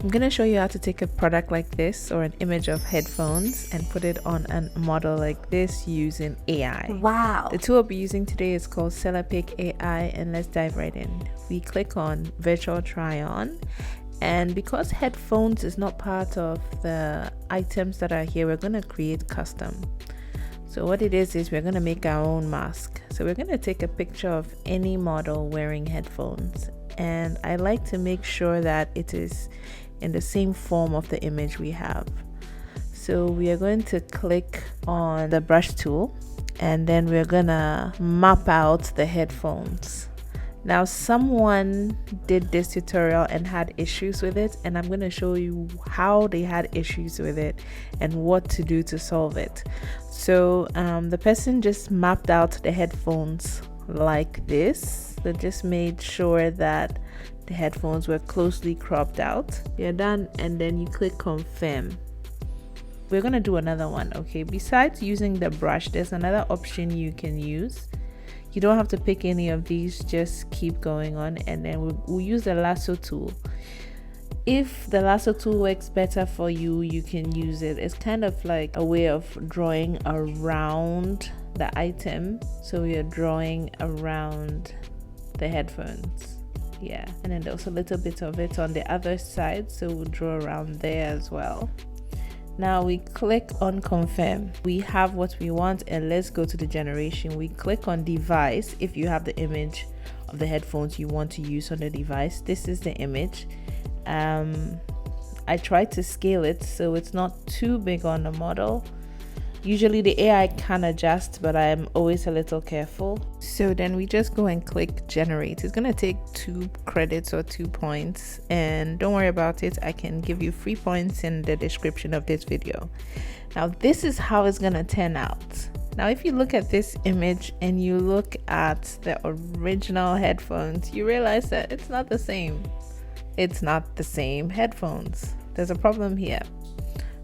I'm going to show you how to take a product like this or an image of headphones and put it on a model like this using AI. Wow. The tool I'll be using today is called SellerPick AI, and let's dive right in. We click on Virtual Try On, and because headphones is not part of the items that are here, we're going to create custom. So what it is we're going to make our own mask. So we're going to take a picture of any model wearing headphones, and I like to make sure that it is in the same form of the image we have. So we are going to click on the brush tool, and then we're gonna map out the headphones. Now someone did this tutorial and had issues with it, and I'm going to show you how they had issues with it and what to do to solve it. So the person just mapped out the headphones like this. They just made sure that the headphones were closely cropped out. You're done, and then you click confirm. We're going to do another one. Okay, besides using the brush, there's another option you can use. You don't have to pick any of these, just keep going on, and then we'll use the lasso tool. If the lasso tool works better for you, you can use it. It's kind of like a way of drawing around the item. So we are drawing around the headphones. Yeah, and then there's a little bit of it on the other side, so we'll draw around there as well. Now we click on confirm. We have what we want, and let's go to the generation. We click on device if you have the image of the headphones you want to use on the device. This is the image. I try to scale it so it's not too big on the model. Usually the AI can adjust, but I'm always a little careful. So then we just go and click generate. It's gonna take 2 credits or 2 points, and don't worry about it. I can give you free points in the description of this video. Now this is how it's gonna turn out. Now if you look at this image and you look at the original headphones, you realize that it's not the same. It's not the same headphones. There's a problem here.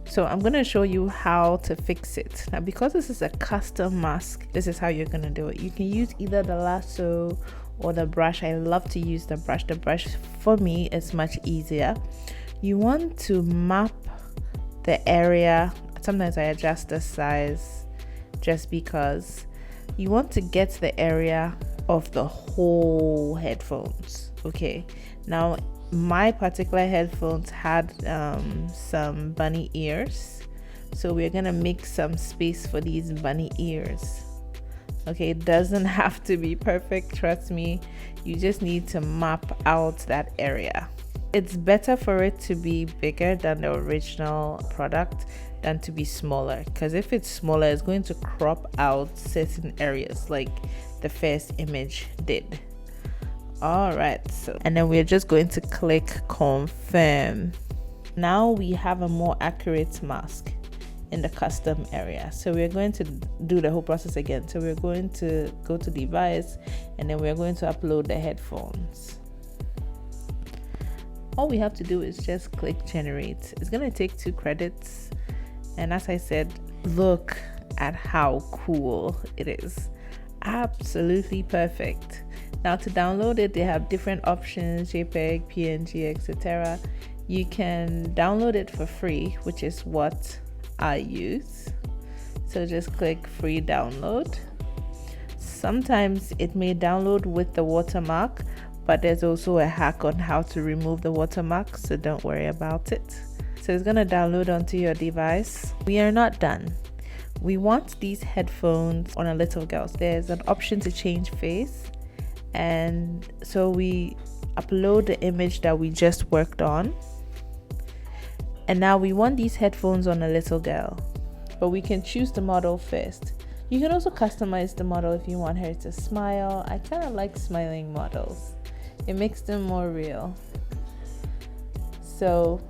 So I'm going to show you how to fix it. Now, because this is a custom mask, this is how you're going to do it. You can use either the lasso or the brush. I love to use the brush. The brush for me is much easier. You want to map the area. Sometimes I adjust the size just because you want to get the area of the whole headphones. Okay. Now, my particular headphones had some bunny ears, so we're gonna make some space for these bunny ears. Okay, it doesn't have to be perfect, trust me. You just need to map out that area. It's better for it to be bigger than the original product than to be smaller, because if it's smaller, it's going to crop out certain areas like the first image did. All right, so and then we're just going to click confirm. Now we have a more accurate mask in the custom area, so we're going to do the whole process again. So we're going to go to device, and then we're going to upload the headphones. All we have to do is just click generate. It's going to take 2 credits, and as I said, look at how cool it is. Absolutely perfect. Now to download it, they have different options: JPEG, PNG, etc. You can download it for free, which is what I use. So just click free download. Sometimes it may download with the watermark, but there's also a hack on how to remove the watermark, so don't worry about it. So it's going to download onto your device. We are not done. We want these headphones on a little girl. There's an option to change face, and so we upload the image that we just worked on, and now we want these headphones on a little girl, but we can choose the model first. You can also customize the model if you want her to smile. I kind of like smiling models. It makes them more real. So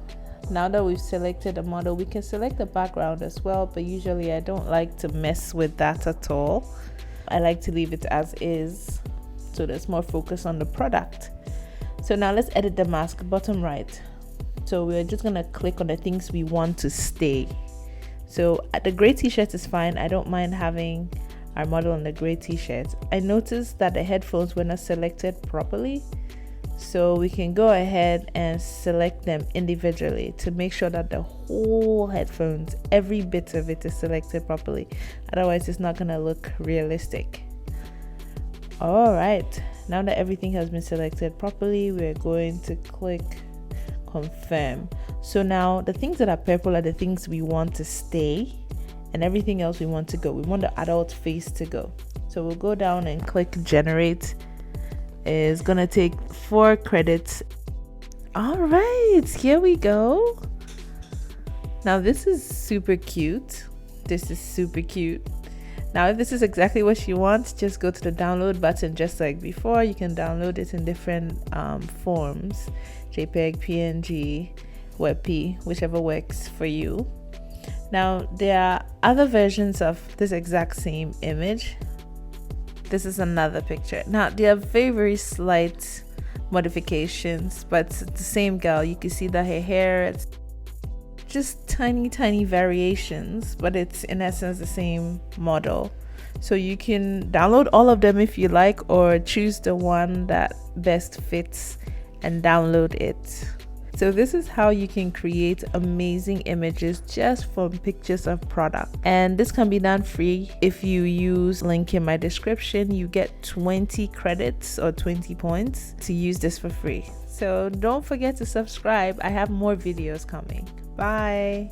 now that we've selected a model, we can select the background as well, but usually I don't like to mess with that at all. I like to leave it as is, so there's more focus on the product. So now let's edit the mask, bottom right. So we're just gonna click on the things we want to stay. So the gray t-shirt is fine. I don't mind having our model on the gray t-shirt. I noticed that the headphones were not selected properly, So we can go ahead and select them individually to make sure that the whole headphones, every bit of it, is selected properly. Otherwise it's not gonna look realistic. All right, now that everything has been selected properly, we're going to click confirm. So now the things that are purple are the things we want to stay, and everything else we want to go. We want the adult face to go. So we'll go down and click generate. It's gonna take 4 credits. All right, here we go. Now this is super cute. This is super cute. Now if this is exactly what you want, just go to the download button. Just like before, you can download it in different forms: JPEG, PNG, WebP, whichever works for you. Now there are other versions of this exact same image. This is another picture. Now there are very slight modifications, but it's the same girl. You can see that her hair, it's just tiny variations, but it's in essence the same model. So you can download all of them if you like, or choose the one that best fits and download it. So this is how you can create amazing images just from pictures of product, and this can be done free. If you use link in my description, you get 20 credits or 20 points to use this for free. So don't forget to subscribe. I have more videos coming. Bye.